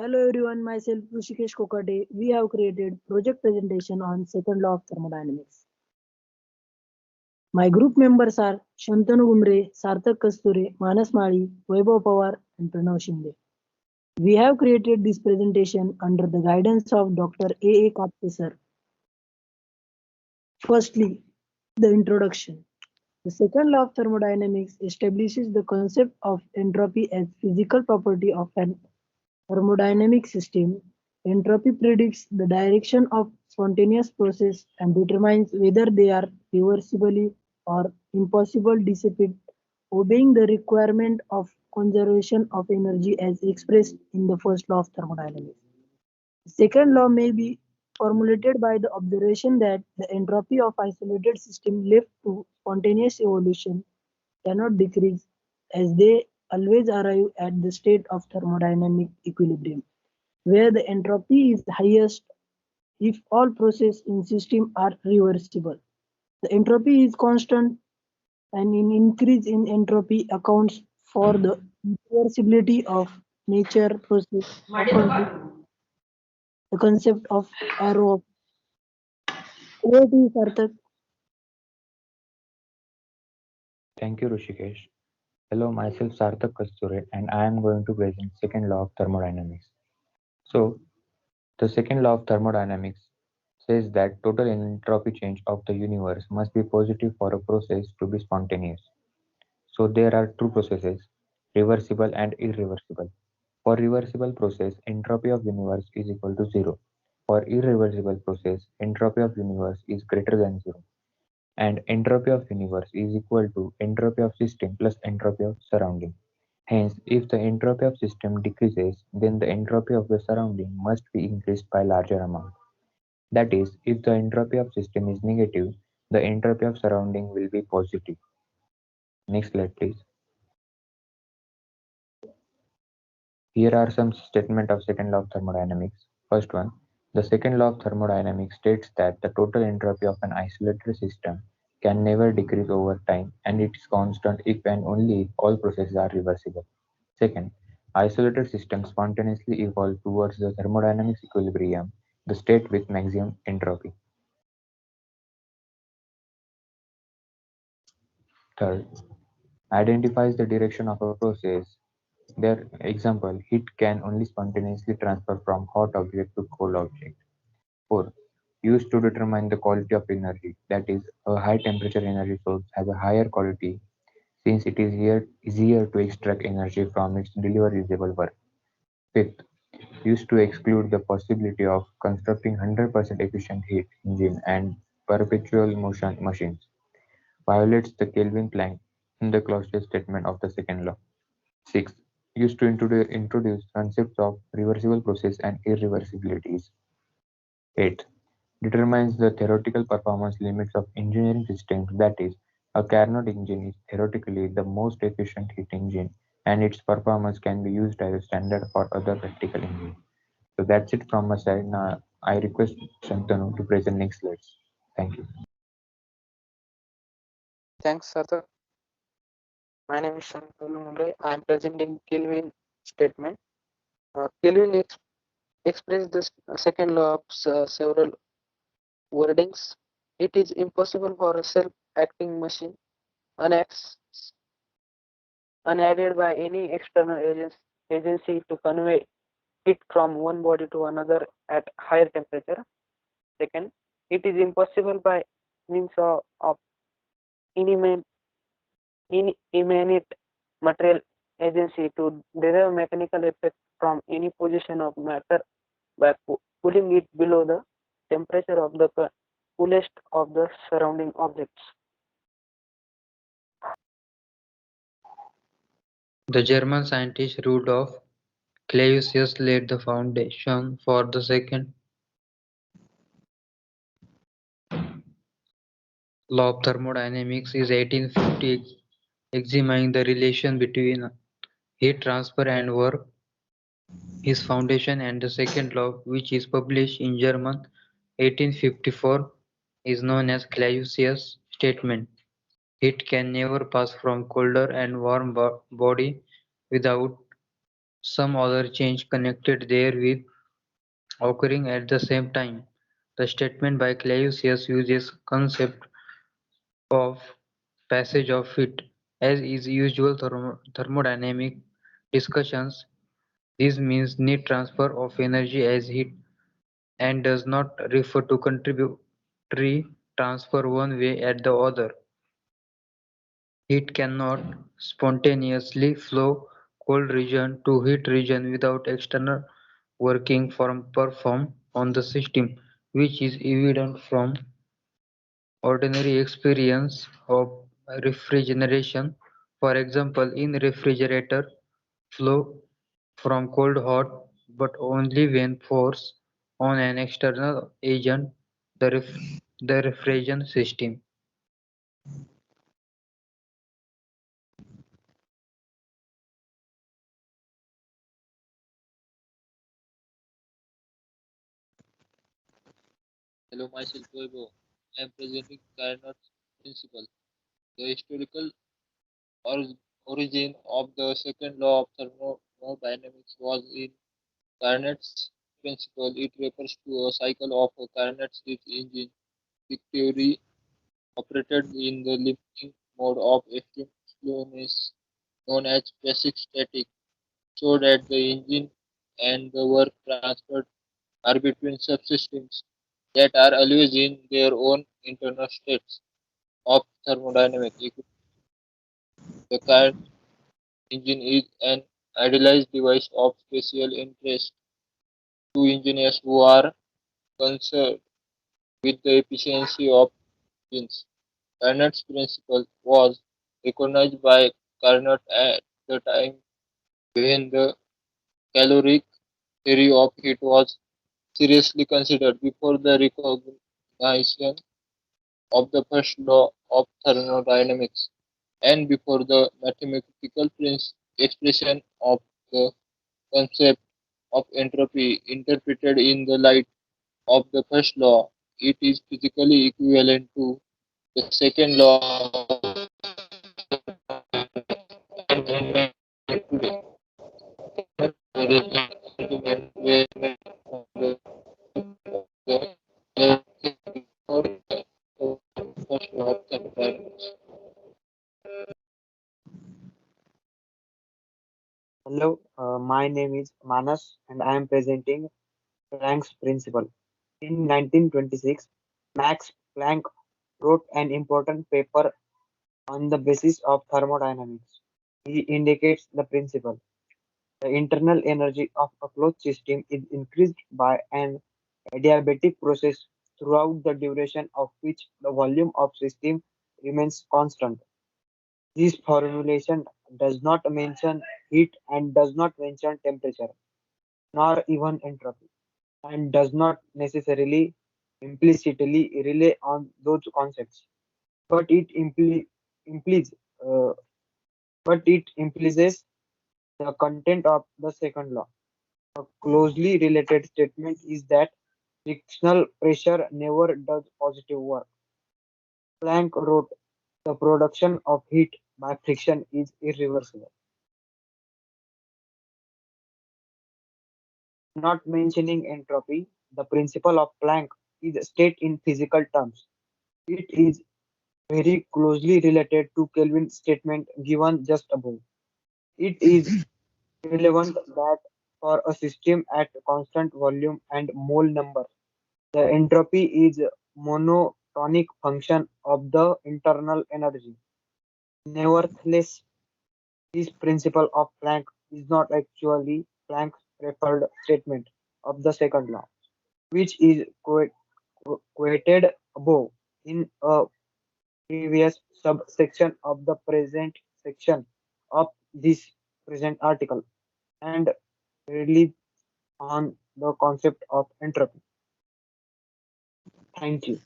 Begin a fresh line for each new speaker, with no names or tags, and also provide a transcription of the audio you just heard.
Hello everyone, myself Rushikesh Kokade. We have created project presentation on second law of thermodynamics. My group members are Shantanu Gumre, Sarthak Kasture, Manas Mali, Vaibhav Pawar and Pranav Shinde. We have created this presentation under the guidance of Dr. A. Kapte sir. Firstly, the introduction. The second law of thermodynamics establishes the concept of entropy as physical property of an thermodynamic system. Entropy predicts the direction of spontaneous process and determines whether they are reversibly or impossible dissipate, obeying the requirement of conservation of energy as expressed in the first law of thermodynamics. The second law may be formulated by the observation that the entropy of isolated system left to spontaneous evolution cannot decrease as they always arrive at the state of thermodynamic equilibrium, where the entropy is highest if all processes in system are reversible. The entropy is constant and an increase in entropy accounts for the reversibility of nature process often with the concept of arrow. Over to you, Sarthak.
Thank you, Rushikesh. Hello, myself Sarthak Kasture, and I am going to present second law of thermodynamics. So, the second law of thermodynamics says that total entropy change of the universe must be positive for a process to be spontaneous. So, there are two processes, reversible and irreversible. For reversible process, entropy of universe is equal to 0. For irreversible process, entropy of universe is greater than 0. And entropy of universe is equal to entropy of system plus entropy of surrounding. Hence, if the entropy of system decreases, then the entropy of the surrounding must be increased by larger amount. That is, if the entropy of system is negative, the entropy of surrounding will be positive. Next slide, please. Here are some statements of second law of thermodynamics. First one, the second law of thermodynamics states that the total entropy of an isolated system can never decrease over time and it is constant if and only if all processes are reversible. Second, isolated systems spontaneously evolve towards the thermodynamics equilibrium, the state with maximum entropy. Third, identifies the direction of a process. Their example, heat can only spontaneously transfer from hot object to cold object. 4. Used to determine the quality of energy, that is, a high temperature energy source has a higher quality since it is easier to extract energy from its deliverable work. Fifth, used to exclude the possibility of constructing 100% efficient heat engine and perpetual motion machines, violates the Kelvin-Planck in the Clausius statement of the second law. 6. Used to introduce concepts of reversible process and irreversibilities. 8. Determines the theoretical performance limits of engineering systems, that is, a Carnot engine is theoretically the most efficient heat engine and its performance can be used as a standard for other practical engines. So that's it from my side. Now I request Shantanu to present next slides. Thank you.
Thanks, Sarthak. My name is Shantanu Mumbre. I am presenting Kelvin statement. Kelvin expressed the second law of several wordings. It is impossible for a self-acting machine, unax- unaided by any external agency, to convey heat from one body to another at higher temperature. Second, it is impossible by means of inanimate material agency to derive mechanical effect from any position of matter by pulling it below the temperature of the coolest of the surrounding objects.
The German scientist Rudolf Clausius laid the foundation for the second law of thermodynamics in 1850, examining the relation between heat transfer and work. His foundation and the second law, which is published in German 1854, is known as Clausius' statement. Heat can never pass from colder and warm body without some other change connected therewith occurring at the same time. The statement by Clausius uses concept of passage of heat. As is usual thermodynamic discussions, this means net transfer of energy as heat and does not refer to contributory transfer one way at the other. Heat cannot spontaneously flow cold region to heat region without external working performed on the system, which is evident from ordinary experience of refrigeration. For example, in refrigerator, flow from cold hot, but only when forced on an external agent, the, the refrigeration system.
Hello, myself Vaibhav. I am presenting Carnot's principle. The historical or- origin of the second law of thermodynamics was in Carnot's principle. It refers to a cycle of a Carnot's engine. The theory operated in the limiting mode of extreme slowness known as basic static, so that the engine and the work transferred are between subsystems that are always in their own internal states of thermodynamic equilibrium. The current engine is an idealized device of special interest to engineers who are concerned with the efficiency of engines. Carnot's principle was recognized by Carnot at the time when the caloric theory of heat was seriously considered. Before the recognition of the first law of thermodynamics and before the mathematical expression of the concept of entropy interpreted in the light of the first law, it is physically equivalent to the second law today. There is no argument where the before the first law of thermodynamics.
Hello, my name is Manas and I am presenting Planck's principle. In 1926, Max Planck wrote an important paper on the basis of thermodynamics. He indicates the principle. The internal energy of a closed system is increased by an adiabatic process throughout the duration of which the volume of system remains constant. This formulation does not mention heat and does not mention temperature, nor even entropy, and does not necessarily implicitly rely on those concepts. But it implies, uh, but it implies the content of the second law. A closely related statement is that frictional pressure never does positive work. Planck wrote, the production of heat by friction is irreversible. Not mentioning entropy, the principle of Planck is stated in physical terms. It is very closely related to Kelvin's statement given just above. It is relevant that for a system at constant volume and mole number, the entropy is monotonic function of the internal energy. Nevertheless, this principle of Planck is not actually Planck's preferred statement of the second law, which is quoted above in a previous subsection of the present section of this present article, and relies on the concept of entropy. Thank you.